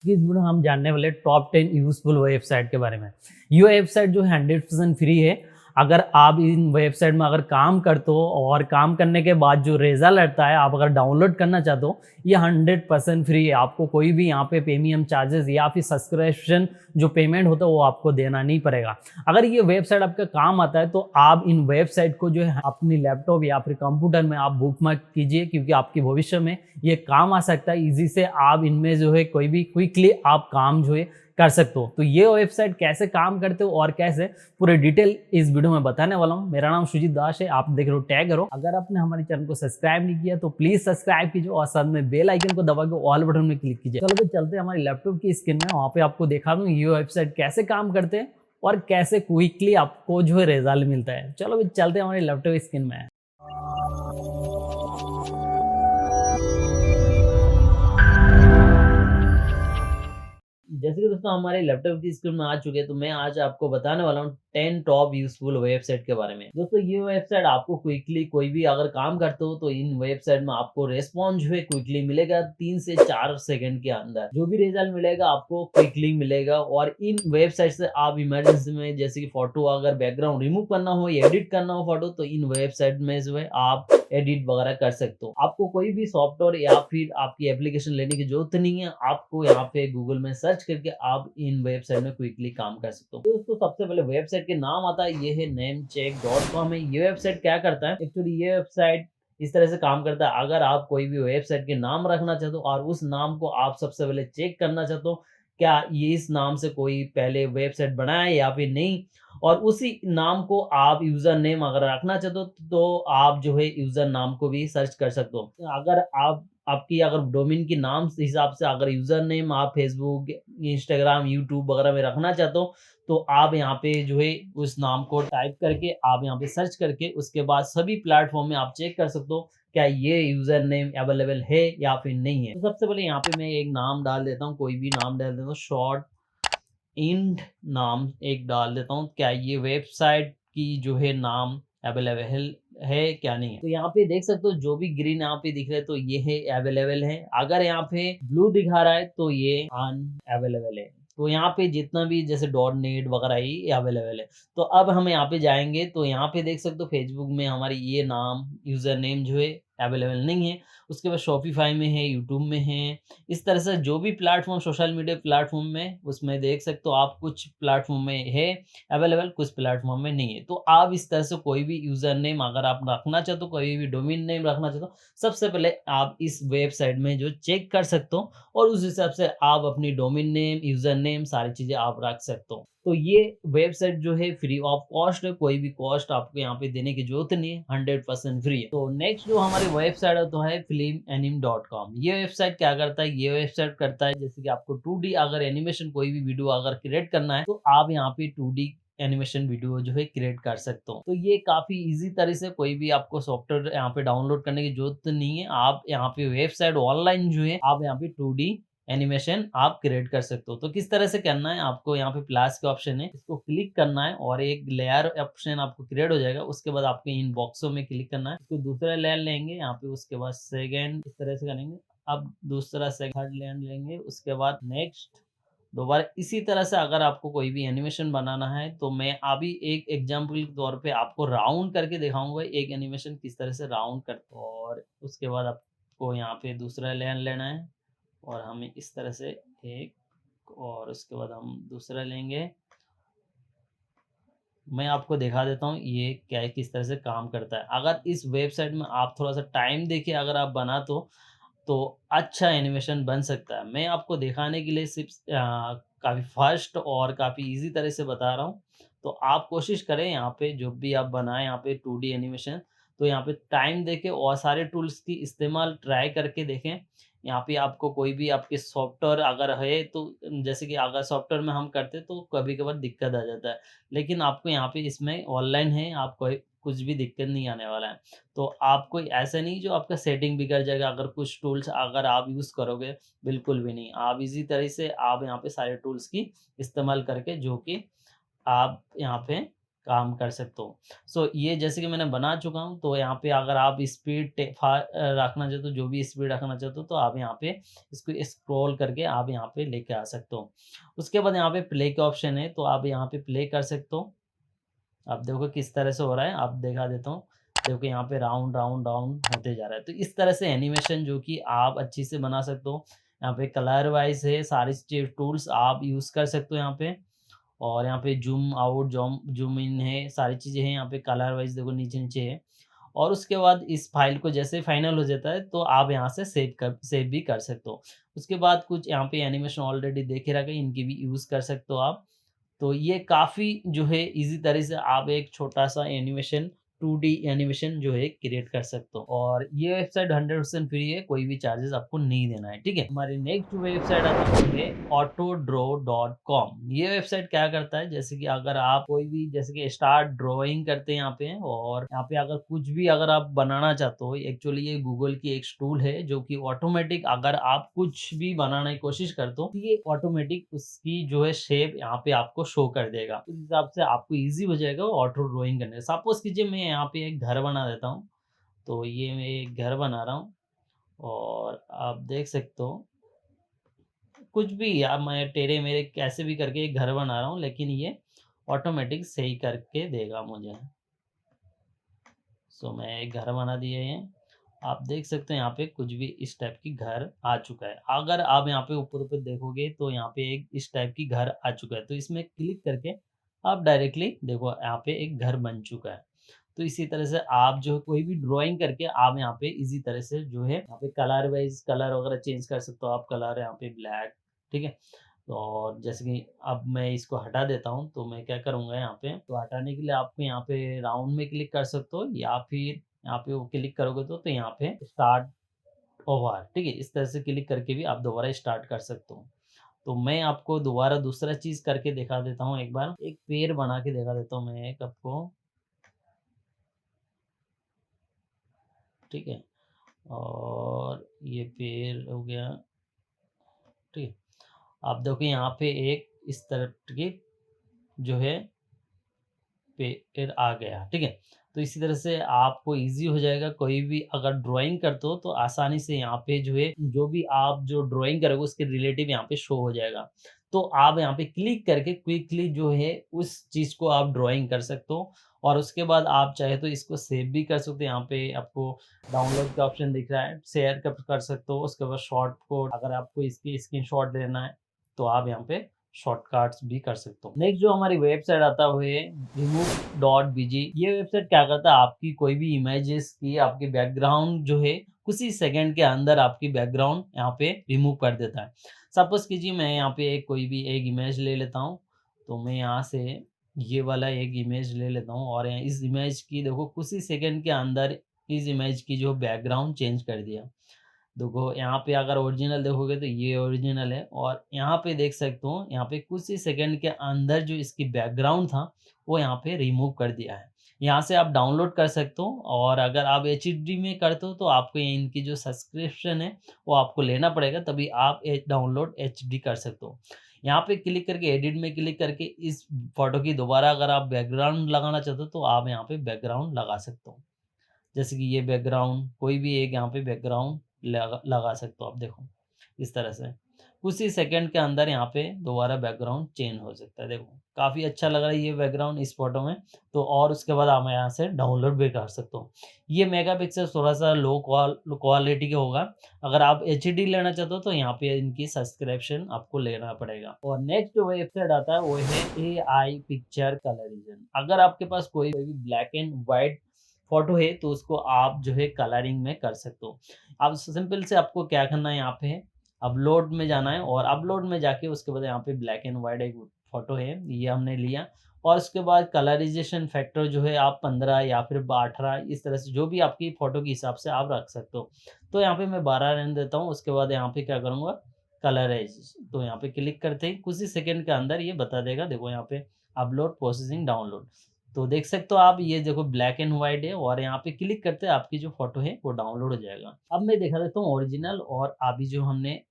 इस वीडियो में हम जानने वाले टॉप 10 यूजफुल वेबसाइट के बारे में। ये वेबसाइट जो है 100% फ्री है। अगर आप इन वेबसाइट में अगर काम करते हो और काम करने के बाद जो रिजल्ट आता है, आप अगर डाउनलोड करना चाहते हो, ये 100% फ्री है। आपको कोई भी यहाँ पे प्रीमियम चार्जेस या फिर सब्सक्रिप्शन जो पेमेंट होता है वो आपको देना नहीं पड़ेगा। अगर ये वेबसाइट आपका काम आता है तो आप इन वेबसाइट को जो है अपनी लैपटॉप या फिर कंप्यूटर में आप बुकमार्क कीजिए, क्योंकि आपके भविष्य में ये काम आ सकता है। इजी से आप इनमें जो है कोई भी क्विकली आप काम जो है कर सकते हो। तो ये वेबसाइट कैसे काम करते हो और कैसे, पूरे डिटेल इस वीडियो में बताने वाला हूँ। मेरा नाम सुजीत दास है, आप देख रहे हो टैग करो। अगर आपने हमारे चैनल को सब्सक्राइब नहीं किया तो प्लीज सब्सक्राइब कीजिए और साथ में बेल आइकन को दबा के ऑल बटन में क्लिक कीजिए। चलो चलते हैं हमारे लैपटॉप की स्क्रीन में, वहाँ पे आपको देखा दूँ ये वेबसाइट कैसे काम करते हैं और कैसे क्विकली आपको जो है रिजल्ट मिलता है। चलो चलते हैं हमारे लैपटॉप स्क्रीन में। जैसे कि दोस्तों हमारे लैपटॉप की स्क्रीन में आ चुके हैं, तो मैं आज आपको बताने वाला हूँ 10 टॉप यूजफुल वेबसाइट के बारे में। दोस्तों ये वेबसाइट आपको क्विकली कोई भी अगर काम करते हो तो इन वेबसाइट में आपको रेस्पॉन्स जो है क्विकली मिलेगा। 3 से 4 सेकंड के अंदर जो भी रिजल्ट मिलेगा आपको क्विकली मिलेगा। और इन वेबसाइट से आप इमरजेंसी में जैसे कि फोटो अगर बैकग्राउंड रिमूव करना हो या एडिट करना हो फोटो, तो इन वेबसाइट में जो है आप एडिट वगैरह कर सकते हो। आपको कोई भी सॉफ्टवेयर या फिर आपकी एप्लीकेशन लेने की जरूरत नहीं है। आपको यहाँ पे गूगल में सर्च करके आप इन वेबसाइट में क्विकली काम कर सकते हो। तो दोस्तों सबसे पहले वेबसाइट के नाम आता है, ये है namecheck.com है। ये वेबसाइट क्या करता है, एक्चुअली ये वेबसाइट इस तरह से काम करता है। अगर आप कोई भी वेबसाइट के नाम रखना चाहते हो और उस नाम को आप सबसे पहले चेक करना चाहते हो क्या ये इस नाम से कोई पहले वेबसाइट बनाया है या फिर नहीं, और उसी नाम को आप यूजर नेम अगर रखना चाहते हो तो आप जो है यूजर नाम को भी सर्च कर सकते हो। अगर आप आपकी अगर डोमेन के नाम से हिसाब से अगर यूजर नेम आप फेसबुक, इंस्टाग्राम, यूट्यूब वगैरह में रखना चाहते हो, तो आप यहाँ पे जो है उस नाम को टाइप करके आप यहाँ पे सर्च करके उसके बाद सभी प्लेटफॉर्म में आप चेक कर सकते हो क्या ये यूजर नेम अवेलेबल है या फिर नहीं है। तो सबसे पहले यहाँ पे मैं एक नाम डाल देता हूँ, कोई भी नाम डाल देता हूँ, शॉर्ट इंड नाम एक डाल देता हूँ। क्या ये वेबसाइट की जो है नाम अवेलेबल है क्या नहीं है। तो यहाँ पे देख सकते हो जो भी ग्रीन यहाँ पे दिख रहा है तो ये है अवेलेबल है। अगर यहाँ पे ब्लू दिखा रहा है तो ये अनअवेलेबल है। तो यहाँ पे जितना भी जैसे डॉट नेट वगैरह ये अवेलेबल है। तो अब हम यहाँ पे जाएंगे तो यहाँ पे देख सकते हो फेसबुक में हमारी ये नाम यूजर नेम जो है अवेलेबल नहीं है। उसके बाद शॉपिफाई में है, यूट्यूब में है। इस तरह से जो भी प्लेटफॉर्म सोशल मीडिया प्लेटफॉर्म में उसमें देख सकते हो आप, कुछ प्लेटफॉर्म में है अवेलेबल, कुछ प्लेटफॉर्म में नहीं है। तो आप इस तरह से कोई भी यूजर नेम अगर आप रखना चाहते हो, कोई भी डोमेन नेम रखना चाहते हो, सबसे पहले आप इस वेबसाइट में जो चेक कर सकते हो और उस हिसाब से आप अपनी डोमेन नेम, यूजर नेम सारी चीजें आप रख सकते हो। तो ये वेबसाइट जो है फ्री ऑफ कॉस्ट है, कोई भी कॉस्ट आपको यहाँ पे देने की जरूरत नहीं है, 100% फ्री है। तो नेक्स्ट जो हमारी वेबसाइट है तो है filmanime.com। ये वेबसाइट क्या करता है, ये वेबसाइट करता है जैसे कि आपको 2D अगर एनिमेशन कोई भी वीडियो अगर क्रिएट करना है तो आप यहाँ पे 2D एनिमेशन वीडियो जो है क्रिएट कर सकते हो। तो ये काफी इजी तरह से, कोई भी आपको सॉफ्टवेयर यहाँ पे डाउनलोड करने की जरूरत नहीं है। आप यहाँ पे वेबसाइट ऑनलाइन जो है आप यहाँ पे 2D एनिमेशन आप क्रिएट कर सकते हो। तो किस तरह से करना है, आपको यहाँ पे प्लस का ऑप्शन है, इसको क्लिक करना है और एक लेयर ऑप्शन आपको क्रिएट हो जाएगा। उसके बाद आपको इन बॉक्सों में क्लिक करना है, इसको दूसरा लेयर लेंगे यहाँ पे, उसके बाद सेकेंड इस तरह से करेंगे। अब दूसरा सेकंड लेयर लेंगे, उसके बाद नेक्स्ट, दोबारा इसी तरह से अगर आपको कोई भी एनिमेशन बनाना है तो मैं अभी एक एग्जांपल के तौर पे आपको राउंड करके दिखाऊंगा एक एनिमेशन किस तरह से राउंड करते हैं। और उसके बाद आपको यहाँ पे दूसरा लेयर लेना है और हमें इस तरह से एक, और उसके बाद हम दूसरा लेंगे। मैं आपको दिखा देता हूँ ये क्या है, किस तरह से काम करता है। अगर इस वेबसाइट में आप थोड़ा सा टाइम देके अगर आप बना तो अच्छा एनिमेशन बन सकता है। मैं आपको दिखाने के लिए सिर्फ काफ़ी फास्ट और काफ़ी इजी तरह से बता रहा हूँ। तो आप कोशिश करें यहाँ पे जो भी आप बनाएं यहाँ पे 2D एनिमेशन, तो यहाँ पे टाइम देके और सारे टूल्स की इस्तेमाल ट्राई करके देखें। यहाँ पे आपको कोई भी आपके सॉफ्टवेयर अगर है तो जैसे कि अगर सॉफ्टवेयर में हम करते तो कभी कभार दिक्कत आ जाता है, लेकिन आपको यहाँ पे इसमें ऑनलाइन है, आपको कुछ भी दिक्कत नहीं आने वाला है। तो आपको ऐसा नहीं जो आपका सेटिंग बिगड़ जाएगा अगर कुछ टूल्स अगर आप यूज़ करोगे, बिल्कुल भी नहीं। आप इजी तरह से आप यहाँ पे सारे टूल्स की इस्तेमाल करके जो कि आप यहाँ पे काम कर सकते हो। सो ये जैसे कि मैंने बना चुका हूँ, तो यहाँ पे अगर आप स्पीड रखना चाहते हो, जो भी स्पीड रखना चाहते हो, तो आप यहाँ पे इसको स्क्रॉल करके आप यहाँ पे लेके आ सकते हो। उसके बाद यहाँ पे प्ले का ऑप्शन है, तो आप यहाँ पे प्ले कर सकते हो। आप देखो किस तरह से हो रहा है, आप दिखा देता हूँ। देखो यहाँ पे राउंड, राउंड, राउंड होते जा रहा है। तो इस तरह से एनिमेशन जो कि आप अच्छी से बना सकते हो। यहाँ पे कलर वाइज़ है, सारी चीज़ टूल्स आप यूज़ कर सकते हो यहाँ पे। और यहाँ पे ज़ूम आउट, ज़ूम इन है, सारी चीज़ें हैं यहाँ पे कलर वाइज़ देखो नीचे-नीचे है। और उसके बाद इस फ़ाइल को जैसे फाइनल हो जाता है, तो आप यहाँ से सेव भी कर सकते हो। उसके बाद कुछ यहाँ पे एनिमेशन ऑलरेडी देख ही रखा है, इनकी भी यूज़ कर सकते हो आप। तो ये काफ़ी जो है ईज़ी तरह से आप एक छोटा-सा एनिमेशन 2D एनिमेशन जो है क्रिएट कर सकते हो। और ये वेबसाइट 100% फ्री है, कोई भी चार्जेज़ आपको नहीं देना है, ठीक है? हमारी नेक्स्ट वेबसाइट आता है autodraw.com। ये वेबसाइट क्या करता है, जैसे कि अगर आप कोई भी जैसे कि स्टार्ट ड्राइंग करते हैं यहाँ पे, और यहाँ पे अगर कुछ भी अगर आप बनाना चाहते हो, एक्चुअली ये गूगल की एक टूल है जो कि ऑटोमेटिक अगर आप कुछ भी बनाने की कोशिश करते हो, तो ये ऑटोमेटिक उसकी जो है शेप यहाँ पे आपको शो कर देगा। उस हिसाब से आपको ईज़ी हो जाएगा ऑटो ड्राइंग करने। सपोज़ कीजिए मैं यहाँ पे एक घर बना देता हूँ, तो ये मैं एक घर बना रहा हूँ, और आप देख सकते हो कुछ भी या मैं टेढ़े मेढ़े कैसे भी करके एक घर बना रहा हूँ, लेकिन ये ऑटोमेटिक सही करके देगा मुझे। सो मैं एक घर बना दिए हैं। आप देख सकते हैं यहाँ पे कुछ भी इस टाइप की घर आ चुका है। अगर आप यहाँ पे ऊपर-ऊपर देखोगे, तो यहाँ पे एक इस टाइप की घर आ चुका है। तो इसमें क्लिक करके आप डायरेक्टली देखो यहाँ पे एक घर बन चुका है। तो इसी तरह से आप जो कोई भी ड्राइंग करके आप यहाँ पे ईज़ी तरह से जो है यहाँ पे कलर वाइज़ कलर वगैरह चेंज कर सकते हो आप। कलर यहाँ पे ब्लैक, ठीक है? और जैसे कि अब मैं इसको हटा देता हूँ, तो मैं क्या करूँगा यहाँ पे, तो हटाने के लिए आपको यहाँ पे राउंड में क्लिक कर सकते हो, या फिर यहाँ पे वो क्लिक करोगे तो यहाँ पे स्टार्ट ओवर, ठीक है? इस तरह से क्लिक करके भी आप दोबारा स्टार्ट कर सकते हो। तो मैं आपको दोबारा दूसरा चीज़ करके दिखा देता हूँ एक बार। एक पेड़ बना के दिखा देता हूँ मैं एक आपको, ठीक है? और ये पेड़ हो गया, ठीक है? आप देखो यहाँ पे एक इस तरह की जो है पेड़ आ गया, ठीक है? तो इसी तरह से आपको ईज़ी हो जाएगा, कोई भी अगर ड्राइंग करते हो तो आसानी से यहाँ पे जो है, जो भी आप जो ड्राइंग करोगे उसके रिलेटिव यहाँ पे शो हो जाएगा। तो आप यहाँ पे क्लिक करके क्विकली जो है उस चीज़ को आप ड्राइंग कर सकते हो, और उसके बाद आप चाहे तो इसको सेव भी कर सकते हो। यहाँ पे आपको डाउनलोड का ऑप्शन दिख रहा है, शेयर कर सकते हो। उसके बाद शॉर्ट कोड अगर आपको इसकी स्क्रीनशॉट लेना है, तो आप यहाँ पे शॉर्टकट्स भी कर सकते हो। नेक्स्ट जो हमारी वेबसाइट आता है वो है remove.bg। ये वेबसाइट क्या करता है, आपकी कोई भी इमेजेस की आपकी बैकग्राउंड जो है कुछ ही सेकंड के अंदर आपकी बैकग्राउंड यहाँ पे रिमूव कर देता है। सपोज कीजिए मैं यहाँ पे एक कोई भी एक इमेज ले लेता हूँ, तो मैं यहाँ से ये वाला एक इमेज ले लेता हूँ, और यहाँ इस इमेज की देखो कुछ ही सेकंड के अंदर इस इमेज की जो बैकग्राउंड चेंज कर दिया। देखो यहाँ पे अगर ओरिजिनल देखोगे तो ये ओरिजिनल है, और यहाँ पे देख सकते हो यहाँ पे कुछ ही सेकंड के अंदर जो इसकी बैकग्राउंड था वो यहाँ पे रिमूव कर दिया है। यहाँ से आप डाउनलोड कर सकते हो, और अगर आप एचडी में करते हो तो आपको ये इनकी जो सब्सक्रिप्शन है वो आपको लेना पड़ेगा, तभी आप डाउनलोड एचडी कर सकते हो। यहाँ पे क्लिक करके एडिट में क्लिक करके इस फोटो की दोबारा अगर आप बैकग्राउंड लगाना चाहते हो तो आप यहाँ पे बैकग्राउंड लगा सकते हो। जैसे कि ये बैकग्राउंड कोई भी एक यहाँ पे बैकग्राउंड लगा लगा सकते हो आप, देखो इस तरह से कुछ ही सेकंड के अंदर यहाँ पे दोबारा बैकग्राउंड चेंज हो सकता है। देखो काफ़ी अच्छा लग रहा है ये बैकग्राउंड इस फोटो में। तो और उसके बाद आप यहाँ से डाउनलोड भी कर सकते हो। ये मेगापिक्सल थोड़ा सा लो क्वालिटी का होगा। अगर आप एचडी लेना चाहते हो तो यहाँ पे इनकी सब्सक्रिप्शन आपको लेना पड़ेगा। और नेक्स्ट जो वेबसाइट आता है वो है AI पिक्चर कलरिजन। अगर आपके पास कोई भी ब्लैक एंड व्हाइट फ़ोटो है तो उसको आप जो है कलरिंग में कर सकते हो। अब सिंपल से आपको क्या करना है, यहाँ पे अपलोड में जाना है, और अपलोड में जाके उसके बाद यहाँ पे ब्लैक एंड व्हाइट एक फ़ोटो है, ये हमने लिया, और उसके बाद कलराइज़ेशन फैक्टर जो है आप 15 या फिर 18 इस तरह से जो भी आपकी फ़ोटो के हिसाब से आप रख सकते हो। तो यहाँ पे मैं 12 रहने देता हूँ, उसके बाद यहाँ पे क्या करूँगा, कलराइज़, तो यहाँ पे क्लिक करते ही कुछ ही सेकंड के अंदर ये बता देगा, देखो यहाँ पे अपलोड प्रोसेसिंग डाउनलोड। तो देख सकते हो आप, ये देखो ब्लैक एंड व्हाइट है, और यहाँ पे क्लिक करते हैं आपकी जो फ़ोटो है वो डाउनलोड हो जाएगा। अब मैं दिखा देता हूँ ओरिजिनल और अभी जो हमने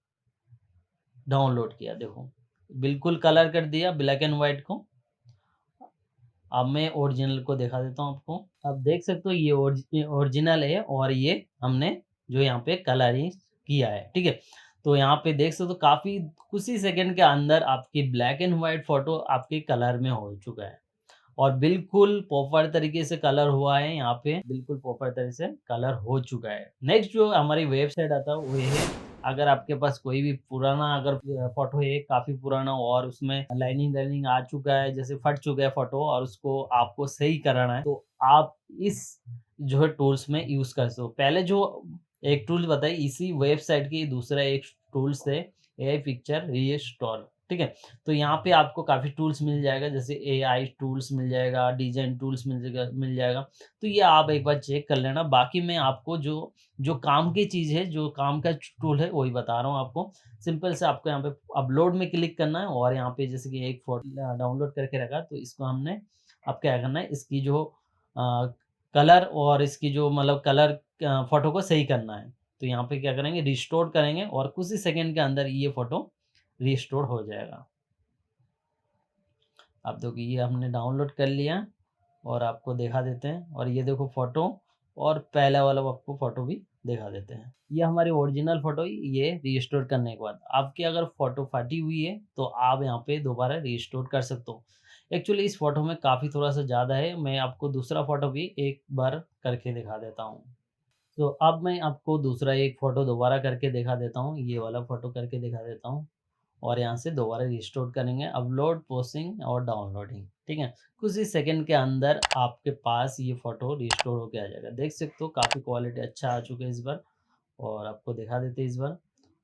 डाउनलोड किया, देखो बिल्कुल कलर कर दिया ब्लैक एंड व्हाइट को। अब मैं ओरिजिनल को दिखा देता हूँ आपको। अब देख सकते हो ये ओरिजिनल है और ये हमने जो यहाँ पे कलरिंग किया है, ठीक है? तो यहाँ पे देख सकते हो काफ़ी कुछ ही सेकंड के अंदर आपकी ब्लैक एंड व्हाइट फ़ोटो आपके कलर में हो चुका है। और बिल्कुल प्रॉपर तरीके से कलर हुआ है यहाँ पे, बिल्कुल प्रॉपर तरीके से कलर हो चुका है। नेक्स्ट जो हमारी वेबसाइट आता है वो ये है, अगर आपके पास कोई भी पुराना अगर फ़ोटो है काफ़ी पुराना और उसमें लाइनिंग आ चुका है, जैसे फट चुका है फ़ोटो और उसको आपको सही कराना है, तो आप इस जो है टूल्स में यूज़ कर सकते हो। पहले जो एक टूल बताई इसी वेबसाइट की दूसरा एक टूल्स है एआई पिक्चर रिस्टोर, ठीक है? तो यहाँ पे आपको काफ़ी टूल्स मिल जाएगा जैसे एआई टूल्स मिल जाएगा, डिज़ाइन टूल्स मिल जाएगा। तो ये आप एक बार चेक कर लेना। बाकी मैं आपको जो जो काम की चीज़ है, जो काम का टूल है वही बता रहा हूँ आपको। सिंपल से आपको यहाँ पे अपलोड में क्लिक करना है और यहाँ पे जैसे कि एक फ़ोटो डाउनलोड करके रखा तो इसको हमने अब क्या करना है इसकी जो कलर और इसकी जो मतलब कलर फ़ोटो को सही करना है। तो यहाँ पे क्या करेंगे रिस्टोर करेंगे और कुछ ही सेकंड के अंदर ये फ़ोटो रिस्टोर हो जाएगा। आप देखो ये हमने डाउनलोड कर लिया और आपको दिखा देते हैं और ये देखो फ़ोटो और पहला वाला आपको फ़ोटो भी दिखा देते हैं। ये हमारी ओरिजिनल फ़ोटो ये रिस्टोर करने के बाद आपकी अगर फ़ोटो फटी हुई है तो आप यहाँ पे दोबारा रिस्टोर कर सकते हो। एक्चुअली इस फ़ोटो में काफ़ी थोड़ा-सा ज़्यादा है, मैं आपको दूसरा फ़ोटो भी एक बार करके दिखा देता हूँ। तो अब मैं आपको दूसरा एक फ़ोटो दोबारा करके दिखा देता हूँ, ये वाला फ़ोटो करके दिखा देता हूँ। और यहाँ से दोबारा रिस्टोर करेंगे अपलोड, पोस्टिंग और डाउनलोडिंग, ठीक है? कुछ ही सेकंड के अंदर आपके पास ये फ़ोटो रिस्टोर होके आ जाएगा। देख सकते हो काफ़ी क्वालिटी अच्छा आ चुका है इस बार और आपको दिखा देते हैं इस बार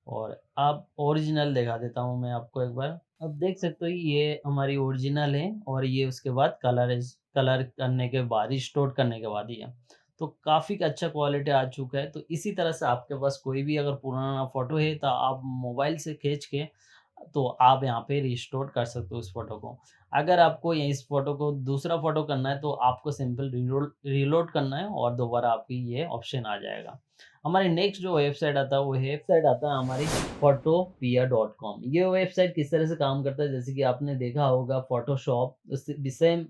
और अब ओरिजिनल दिखा देता हूँ मैं आपको एक बार। अब देख सकते हो ये हमारी ओरिजिनल है और ये उसके बाद कलर करने के बाद रिस्टोर करने के बाद ये। तो काफ़ी अच्छा क्वालिटी आ चुका है। तो इसी तरह से आपके पास कोई भी अगर पुराना फ़ोटो है तो आप मोबाइल से खींच के तो आप यहाँ पे रिस्टोर कर सकते हो उस फ़ोटो को। अगर आपको ये इस फ़ोटो को दूसरा फ़ोटो करना है तो आपको सिंपल रीलोड करना है और दोबारा आपकी ये ऑप्शन आ जाएगा। हमारी नेक्स्ट जो वेबसाइट आता है वो वेबसाइट आता है हमारी फोटोपिया.com। ये वेबसाइट किस तरह से काम करता है जैसे कि आपने देखा होगा फ़ोटोशॉप उससे सेम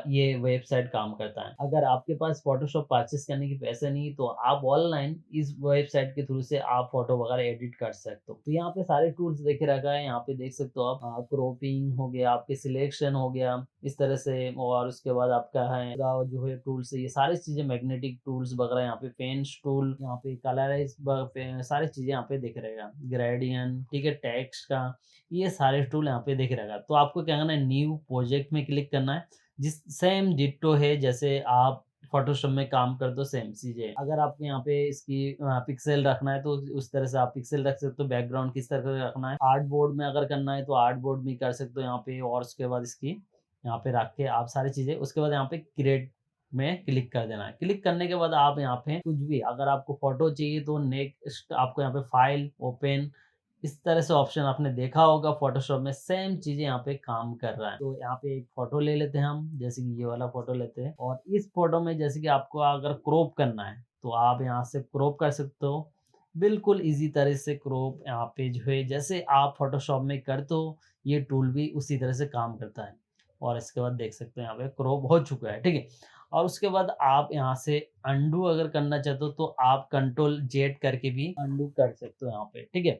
ये वेबसाइट काम करता है। अगर आपके पास फ़ोटोशॉप परचेज़ करने के पैसे नहीं तो आप ऑनलाइन इस वेबसाइट के थ्रू से आप फ़ोटो वगैरह एडिट कर सकते हो। तो यहाँ पे सारे टूल्स देखे रखा है, यहाँ पे देख सकते हो आप क्रॉपिंग हो गया, आपके सिलेक्शन हो गया, इस तरह से और उसके बाद आपका है पूरा जो है टूल्स है ये सारी चीज़ें मैग्नेटिक टूल्स वगैरह यहाँ पे पेंस टूल, यहाँ पे कलराइज़ सारी चीज़ें यहाँ पे दिख रहेगा। ग्रेडियंट, ठीक है, टेक्स्ट का, ये सारे टूल यहाँ पे दिख रहेगा। तो आपको क्या करना है न्यू प्रोजेक्ट में क्लिक करना है। जिस सेम डिट्टो है जैसे आप फ़ोटोशॉप में काम करते हो सेम चीज़ें। अगर आपको यहाँ पे इसकी पिक्सेल रखना है तो उस तरह से आप पिक्सेल रख सकते हो, बैकग्राउंड किस तरह का रखना है। आर्टबोर्ड में अगर करना है तो आर्टबोर्ड भी कर सकते हो यहाँ पे और उसके बाद इसकी यहाँ पे रख के आप सारी चीज़ें उसके बाद यहाँ पे क्रिएट में क्लिक कर देना है। क्लिक करने के बाद आप यहाँ पे कुछ भी अगर आपको फ़ोटो चाहिए तो नेक्स्ट आपको यहाँ पे फाइल, ओपन इस तरह से ऑप्शन आपने देखा होगा फ़ोटोशॉप में सेम चीज़ें यहाँ पे काम कर रहा है। तो यहाँ पे एक फ़ोटो ले लेते हैं हम, जैसे कि ये वाला फ़ोटो लेते हैं और इस फ़ोटो में जैसे कि आपको अगर क्रॉप करना है, तो आप यहाँ से क्रॉप कर सकते हो। बिल्कुल ईज़ी तरह से क्रॉप यहाँ पे जो है जैसे आप फ़ोटोशॉप में करते हो, ये टूल भी उसी तरह से काम करता है। और इसके बाद देख सकते हो यहाँ पे क्रॉप हो चुका है, ठीक है? और उसके बाद आप यहाँ से अंडू अगर करना चाहते हो, तो आप कंट्रोल जेड करके भी अंडू कर सकते हो यहाँ पे, ठीक है?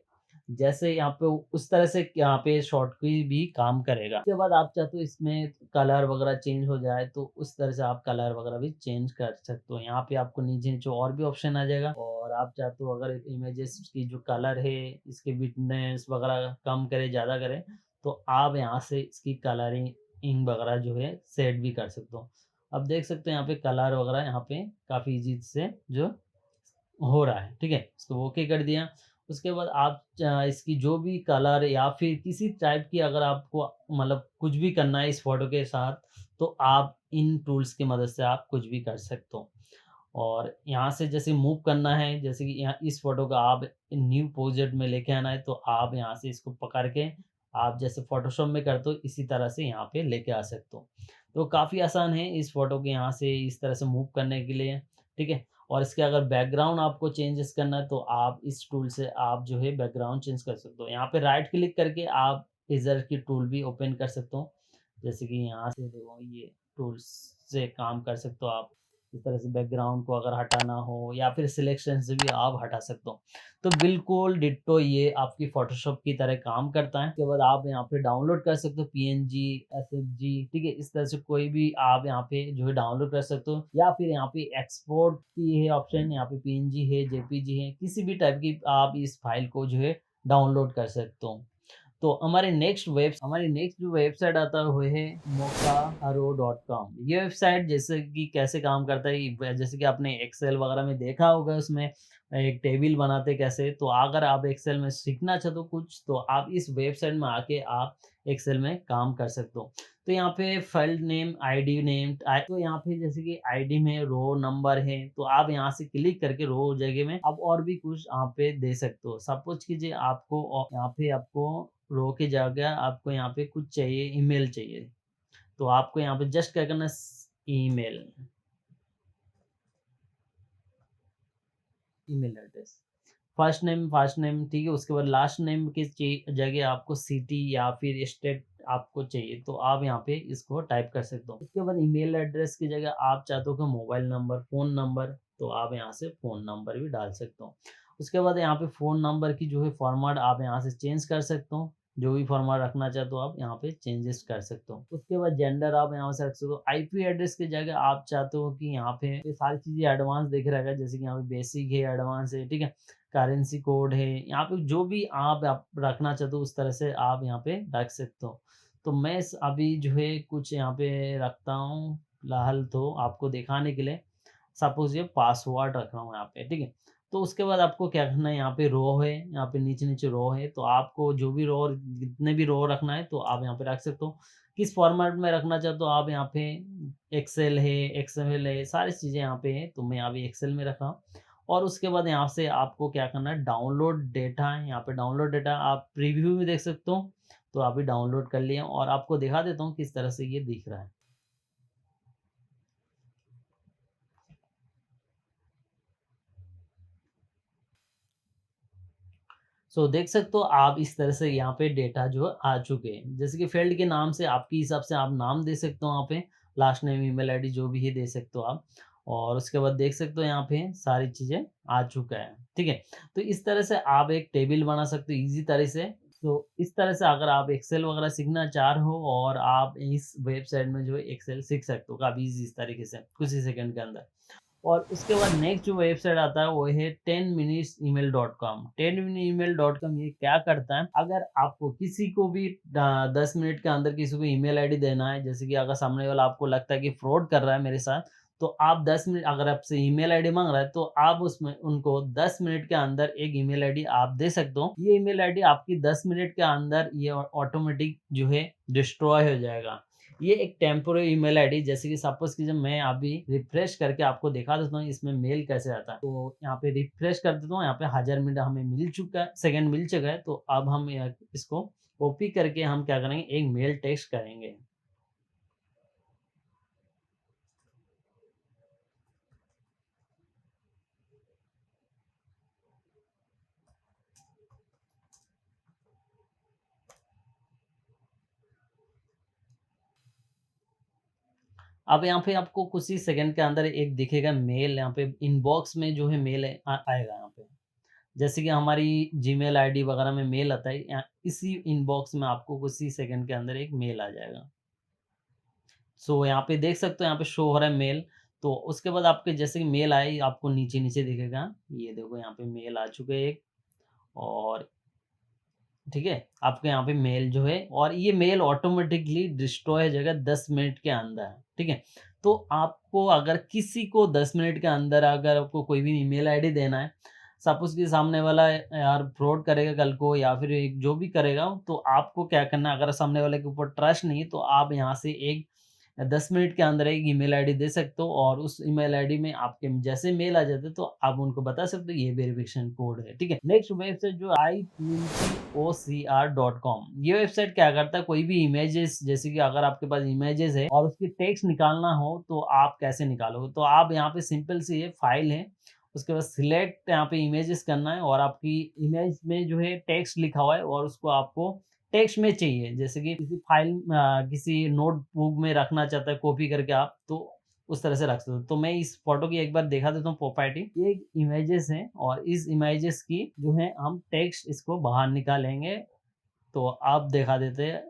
जैसे यहाँ पे उस तरह से यहाँ पे शॉर्ट की भी काम करेगा। उसके बाद आप चाहते हो इसमें कलर वगैरह चेंज हो जाए तो उस तरह से आप कलर वगैरह भी चेंज कर सकते हो। यहाँ पे आपको नीचे-नीचे और भी ऑप्शन आ जाएगा और आप चाहते हो अगर इमेजेस की जो कलर है, इसकी विडनेस वगैरह कम करे, ज़्यादा करे, तो आप यहाँ से इसकी कलरिंग वगैरह जो है सेट भी कर सकते हो। अब देख सकते हो यहाँ पे कलर वगैरह यहाँ पे काफ़ी ईज़ी से जो हो रहा है, ठीक है? इसको ओके कर दिया। उसके बाद आप इसकी जो भी कलर या फिर किसी टाइप की अगर आपको मतलब कुछ भी करना है इस फ़ोटो के साथ, तो आप इन टूल्स की मदद से आप कुछ भी कर सकते हो। और यहाँ से जैसे मूव करना है, जैसे कि यहाँ इस फ़ोटो को आप न्यू प्रोजेक्ट में लेके आना है, तो आप यहाँ से इसको पकड़ के आप जैसे फ़ोटोशॉप में करते हो, इसी तरह से यहाँ पे लेके आ सकते हो। तो काफ़ी आसान है इस फ़ोटो को यहाँ से इस तरह से मूव करने के लिए, ठीक है? और इसके अगर बैकग्राउंड आपको चेंजेस करना है, तो आप इस टूल से आप जो है बैकग्राउंड चेंज कर सकते हो। यहाँ पे राइट क्लिक करके आप इरेज़र की टूल भी ओपन कर सकते हो। जैसे कि यहाँ से देखो ये टूल्स से काम कर सकते हो आप। इस तरह से बैकग्राउंड को अगर हटाना हो या फिर सिलेक्शन से भी आप हटा सकते हो। तो बिल्कुल डिट्टो ये आपकी फ़ोटोशॉप की तरह काम करता है। उसके बाद आप यहाँ पे डाउनलोड कर सकते हो पीएनजी, एसएफजी, ठीक है? इस तरह से कोई भी आप यहाँ पे जो है डाउनलोड कर सकते हो या फिर यहाँ पे एक्सपोर्ट की है ऑप्शन, यहाँ पे पीएनजी है, जेपीजी है, किसी भी टाइप की आप इस फाइल को जो है डाउनलोड कर सकते हो। तो हमारी नेक्स्ट जो वेबसाइट आता है वो है mocaro.com। ये वेबसाइट जैसे कि कैसे काम करता है, जैसे कि आपने एक्सेल वगैरह में देखा होगा, उसमें एक टेबल बनाते कैसे। तो अगर आप एक्सेल में सीखना चाहते हो कुछ, तो आप इस वेबसाइट में आके आप एक्सेल में काम कर सकते हो। तो यहाँ पे फाइल नेम, आईडी नेम, तो यहाँ पे जैसे कि आईडी में रो नंबर है, तो आप यहाँ से क्लिक करके रो जगह में आप और भी कुछ यहाँ पे दे सकते हो। सपोज कीजिए आपको यहाँ पे आपको रो की जगह आपको यहाँ पे कुछ चाहिए, ईमेल चाहिए, तो आपको यहाँ पे जस्ट क्या करना, email, email address, first name, ठीक है। उसके बाद लास्ट नेम की जगह आपको सिटी या फिर स्टेट आपको चाहिए, तो आप यहाँ पे इसको टाइप कर सकते हो। उसके बाद ईमेल एड्रेस की जगह आप चाहते हो कि मोबाइल नंबर, फ़ोन नंबर, तो आप यहाँ से फ़ोन नंबर भी डाल सकते हो। उसके बाद यहाँ पे फ़ोन नंबर की जो है फॉर्मेट आप यहाँ से चेंज कर सकते हो। जो भी फॉर्मेट रखना चाहते हो आप यहाँ पे चेंजेस कर सकते हो। उसके बाद जेंडर आप यहाँ से रख सकते हो। आईपी एड्रेस की जगह आप चाहते हो कि यहाँ पे ये सारी चीज़ें एडवांस दिख रहेगा, जैसे कि यहाँ पे बेसिक है, एडवांस है, ठीक है। करेंसी कोड है, यहाँ पे जो भी आप रखना चाहते हो उस तरह से आप यहाँ पे रख सकते हो। तो मैं अभी जो है कुछ यहाँ पे रखता हूँ फिलहाल, तो आपको दिखाने के लिए। सपोज ये पासवर्ड रख रहा हूँ यहाँ पे, ठीक है। तो उसके बाद आपको क्या करना है, यहाँ पे रो है, यहाँ पे नीचे नीचे रो है, तो आपको जो भी रो, जितने भी रो रखना है तो आप यहाँ पे रख सकते हो। किस फॉर्मेट में रखना चाहते हो आप, यहाँ पे एक्सेल है, एक्सएमएल है, सारी चीज़ें यहाँ पे है, तो मैं अभी एक्सेल में रखा हूँ। और उसके बाद यहाँ से आपको क्या करना है, डाउनलोड डेटा है, यहाँ पे डाउनलोड डेटा आप प्रीव्यू में देख सकते हो। तो अभी डाउनलोड कर लिया और आपको दिखा देता हूँ किस तरह से ये दिख रहा है। देख सकते हो आप इस तरह से यहाँ पे डेटा जो आ चुके हैं। जैसे कि फील्ड के नाम से आपके हिसाब से आप नाम दे सकते हो, यहाँ पे लास्ट नेम, ईमेल आईडी जो भी है दे सकते हो आप। और उसके बाद देख सकते हो यहाँ पे सारी चीज़ें आ चुका है, ठीक है। तो इस तरह से आप एक टेबल बना सकते हो ईज़ी तरह से। तो इस तरह से अगर आप एक्सेल वगैरह सीखना चाह रहे हो और आप इस वेबसाइट में जो है एक्सेल सीख सकते हो काफ़ी ईज़ी इस तरीके से कुछ ही सेकंड के अंदर। और उसके बाद नेक्स्ट जो वेबसाइट आता है वो है 10minutesemail.com। 10minutesemail.com ये क्या करता है, अगर आपको किसी को भी 10 मिनट के अंदर किसी को ईमेल आईडी देना है, जैसे कि अगर सामने वाला आपको लगता है कि फ्रॉड कर रहा है मेरे साथ, तो आप 10 मिनट अगर आपसे ईमेल आईडी माँग रहा है, तो आप उसमें उनको 10 मिनट के अंदर एक ईमेल आईडी आप दे सकते हो। ये ईमेल आईडी आपकी 10 मिनट के अंदर ये ऑटोमेटिक जो है डिस्ट्रॉय हो जाएगा। ये एक टेम्पोरेरी ईमेल आईडी, जैसे कि सपोज़ कीजिए मैं अभी रिफ्रेश करके आपको दिखा देता हूँ इसमें मेल कैसे आता है। तो यहाँ पे रिफ्रेश कर देता हूँ, यहाँ पे 1000 मिनट हमें मिल चुका है, सेकंड मिल चुका है। तो अब हम इसको कॉपी करके हम क्या करेंगे, एक मेल टेक्स्ट करेंगे। अब यहाँ पे आपको कुछ ही सेकंड के अंदर एक दिखेगा मेल, यहाँ पे इनबॉक्स में जो है मेल आएगा यहाँ पे। जैसे कि हमारी जीमेल आईडी वगैरह में मेल आता है, इसी इनबॉक्स में आपको कुछ ही सेकंड के अंदर एक मेल आ जाएगा। यहाँ पे देख सकते हो, यहाँ पे शो हो रहा है मेल। तो उसके बाद आपके जैसे कि मेल आए आपको नीचे-नीचे दिखेगा। ये देखो यहाँ पे मेल आ चुके हैं एक, और ठीक है? आपके यहाँ पे मेल जो है, और ये मेल ऑटोमेटिकली डिस्ट्रॉय हो जाएगा 10 मिनट के अंदर, ठीक है? तो आपको अगर किसी को 10 मिनट के अंदर अगर आपको कोई भी ईमेल आईडी देना है, सपोज़ कि सामने वाला यार फ्रॉड करेगा कल को या फिर एक जो भी करेगा, तो आपको क्या करना है, अगर सामने वाले के ऊपर ट्रस्ट नहीं है, तो आप यहाँ से एक 10 मिनट के अंदर एक ईमेल आईडी दे सकते हो, और उस ईमेल आईडी में आपके जैसे मेल आ जाते, तो आप उनको बता सकते हो ये वेरिफिकेशन कोड है, ठीक है। नेक्स्ट वेबसाइट जो i20ocr.com, ये वेबसाइट क्या करता है, कोई भी इमेजेस, जैसे कि अगर आपके पास इमेजेस है और उसकी टेक्स्ट निकालना हो तो आप कैसे निकालोगे, तो आप यहाँ पे सिंपल सी ये फाइल है, उसके बाद सिलेक्ट यहाँ पे इमेजेस करना है, और आपकी इमेज में जो है टेक्स्ट लिखा हुआ है और उसको आपको टेक्स्ट में चाहिए, जैसे कि किसी फाइल किसी नोटबुक में रखना चाहता है कॉपी करके आप, तो उस तरह से रख सकते हो। तो मैं इस फ़ोटो की एक बार दिखा देता हूँ प्रॉपर्टी। ये एक इमेजेस हैं और इस इमेजेस की जो है हम टेक्स्ट इसको बाहर निकालेंगे, तो आप दिखा देते हैं।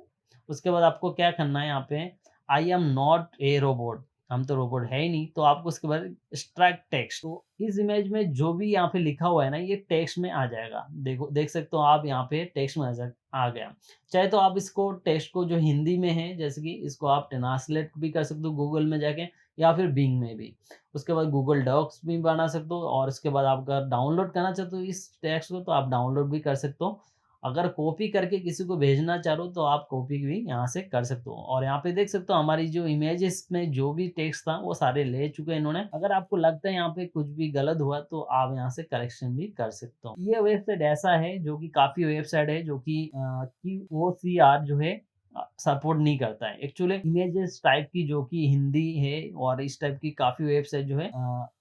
उसके बाद आपको क्या करना है यहाँ पे, I am not a robot, हम तो रोबोट है ही नहीं, तो आपको उसके बाद एक्सट्रैक्ट टेक्स्ट, तो इस इमेज में जो भी यहाँ पे लिखा हुआ है ना, ये टेक्स्ट में आ जाएगा। देखो, देख सकते हो आप यहाँ पे टेक्स्ट में आ गया। चाहे तो आप इसको टेक्स्ट को जो हिंदी में है, जैसे कि इसको आप ट्रांसलेट भी कर सकते हो गूगल में जाके, या फिर बिंग में भी। उसके बाद गूगल डॉक्स भी बना सकते हो, और उसके बाद आप अगर डाउनलोड करना चाहते हो इस टेक्स्ट को, तो आप डाउनलोड भी कर सकते हो। अगर कॉपी करके किसी को भेजना चाहो तो आप कॉपी भी यहाँ से कर सकते हो। और यहाँ पे देख सकते हो हमारी जो इमेजेस में जो भी टेक्स्ट था वो सारे ले चुके हैं इन्होंने। अगर आपको लगता है यहाँ पे कुछ भी गलत हुआ तो आप यहाँ से करेक्शन भी कर सकते हो। ये वेबसाइट ऐसा है जो कि काफ़ी वेबसाइट है जो कि OCR जो है सपोर्ट नहीं करता है। एक्चुअली इमेजेस टाइप की जो कि हिंदी है, और इस टाइप की काफ़ी वेबसाइट जो है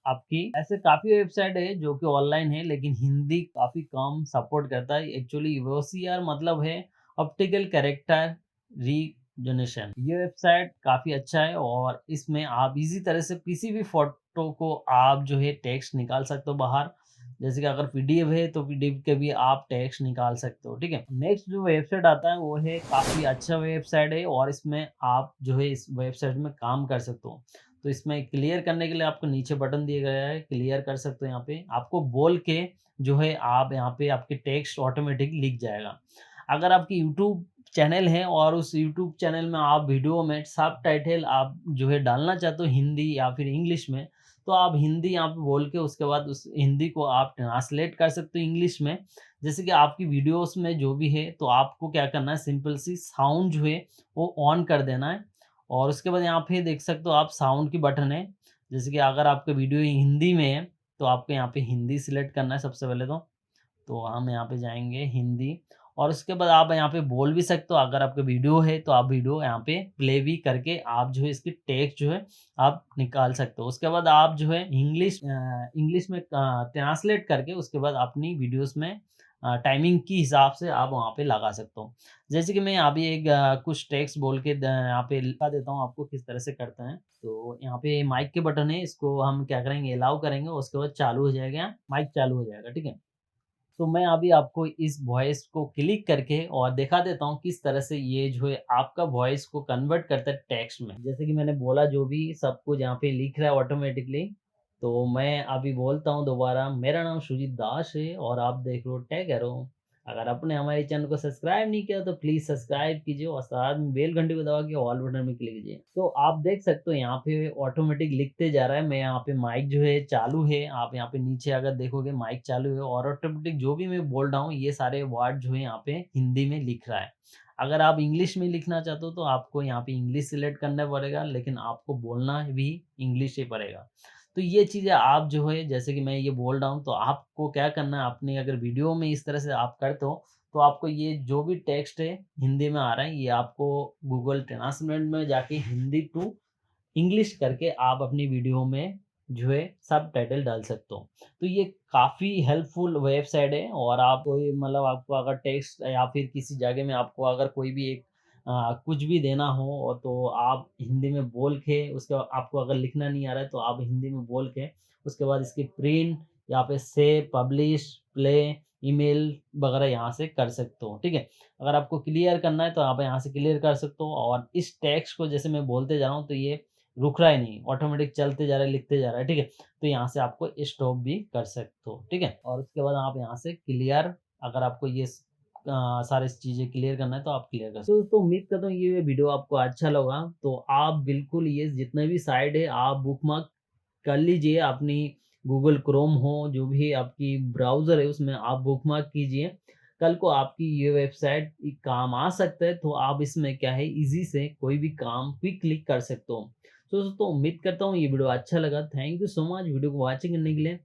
आपकी ऐसे काफ़ी वेबसाइट है जो कि ऑनलाइन है, लेकिन हिंदी काफ़ी कम सपोर्ट करता है। एक्चुअली OCR मतलब है ऑप्टिकल कैरेक्टर रिकग्निशन। ये वेबसाइट काफ़ी अच्छा है, और इसमें आप इजी तरह से किसी भी फ़ोटो को आप जो है टेक्स्ट निकाल सकते हो बाहर। जैसे कि अगर पीडीएफ है तो पीडीएफ के भी आप टेक्स्ट निकाल सकते हो, ठीक है। नेक्स्ट जो वेबसाइट आता है वो है काफ़ी अच्छा वेबसाइट है, और इसमें आप जो है इस वेबसाइट में काम कर सकते हो। तो इसमें क्लियर करने के लिए आपको नीचे बटन दिया गया है, क्लियर कर सकते हो। यहाँ पे आपको बोल के जो है आप यहाँ पे आपके टेक्स्ट ऑटोमेटिक लिख जाएगा। अगर आपकी यूट्यूब चैनल है और उस यूट्यूब चैनल में आप वीडियो में सबटाइटल आप जो है डालना चाहते हो हिंदी या फिर इंग्लिश में, तो आप हिंदी यहाँ पे बोल के उसके बाद उस हिंदी को आप ट्रांसलेट कर सकते हो इंग्लिश में। जैसे कि आपकी वीडियोस में जो भी है, तो आपको क्या करना है, सिंपल सी साउंड जो है वो ऑन कर देना है, और उसके बाद यहाँ पे देख सकते हो आप साउंड की बटन है। जैसे कि अगर आपका वीडियो हिंदी में है तो आपको यहाँ पे हिंदी सिलेक्ट करना है सबसे पहले तो हम यहाँ पे जाएँगे हिंदी, और उसके बाद आप यहाँ पे बोल भी सकते हो। अगर आपका वीडियो है तो आप वीडियो यहाँ पे प्ले भी करके आप जो है इसकी टेक्स्ट जो है आप निकाल सकते हो। उसके बाद आप जो है इंग्लिश में ट्रांसलेट करके उसके बाद अपनी वीडियोज़ में टाइमिंग के हिसाब से आप वहाँ पे लगा सकते हो। जैसे कि मैं अभी एक कुछ टेक्स्ट बोल के यहाँ पे लिखा देता हूँ आपको किस तरह से करते हैं। तो यहाँ पे माइक के बटन है, इसको हम क्या करेंगे, अलाउ करेंगे, उसके बाद चालू हो जाएगा, माइक चालू हो जाएगा, ठीक है। तो मैं अभी आपको इस वॉइस को क्लिक करके और दिखा देता हूँ किस तरह से ये जो है आपका वॉइस को कन्वर्ट करता है टेक्स्ट में। जैसे कि मैंने बोला जो भी सब कुछ यहाँ पे लिख रहा है ऑटोमेटिकली। तो मैं अभी बोलता हूँ दोबारा, मेरा नाम सुजीत दास है और आप देख रहे हो टैग एरो। अगर आपने हमारे चैनल को सब्सक्राइब नहीं किया तो प्लीज़ सब्सक्राइब कीजिए, और साथ में बेल घंटी को दबा के ऑल बटन में क्लिक कीजिए। तो आप देख सकते हो यहाँ पे ऑटोमेटिक लिखते जा रहा है। मैं यहाँ पे माइक जो है चालू है, आप यहाँ पे नीचे अगर देखोगे माइक चालू है, और ऑटोमेटिक जो भी मैं बोल रहा हूँ ये सारे वर्ड जो है यहाँ पे हिंदी में लिख रहा है। अगर आप इंग्लिश में लिखना चाहते हो तो आपको यहाँ पे इंग्लिश सिलेक्ट करना पड़ेगा, लेकिन आपको बोलना भी इंग्लिश ही पड़ेगा। तो ये चीज़ें आप जो है, जैसे कि मैं ये बोल रहा हूँ, तो आपको क्या करना है, अपने अगर वीडियो में इस तरह से आप करते हो तो आपको ये जो भी टेक्स्ट है हिंदी में आ रहा है, ये आपको गूगल ट्रांसलेट में जाके हिंदी टू इंग्लिश करके आप अपनी वीडियो में जो है सबटाइटल डाल सकते हो। तो ये काफ़ी हेल्पफुल वेबसाइट है, और आप कोई मतलब आपको अगर टेक्स्ट या फिर किसी जगह में आपको अगर कोई भी एक कुछ भी देना हो, और तो आप हिंदी में बोल के उसके आपको अगर लिखना नहीं आ रहा है तो आप हिंदी में बोल के उसके बाद इसकी प्रिंट, यहाँ पे सेव, पब्लिश, प्ले, ईमेल वगैरह यहाँ से कर सकते हो, ठीक है। अगर आपको क्लियर करना है तो आप यहाँ से क्लियर कर सकते हो, और इस टेक्स्ट को जैसे मैं बोलते जा रहा हूँ तो ये रुक रहा ही नहीं, ऑटोमेटिक चलते जा रहा है, लिखते जा रहा है, ठीक है। तो यहाँ से आपको स्टॉप भी कर सकते हो, ठीक है। और उसके बाद आप यहाँ से क्लियर, अगर आपको ये सारी चीज़ें क्लियर करना है तो आप क्लियर कर सकते हो। तो उम्मीद करता हूँ ये वीडियो आपको अच्छा लगा। तो आप बिल्कुल ये जितने भी साइट है आप बुकमार्क कर लीजिए, अपनी गूगल क्रोम हो, जो भी आपकी ब्राउज़र है उसमें आप बुकमार्क कीजिए। कल को आपकी ये वेबसाइट काम आ सकता है, तो आप इसमें क्या है ईज़ी से कोई भी काम क्विकली कर सकते हो। तो दोस्तों उम्मीद करता हूँ ये वीडियो अच्छा लगा। Thank you so much video को वॉचिंग करने के लिए।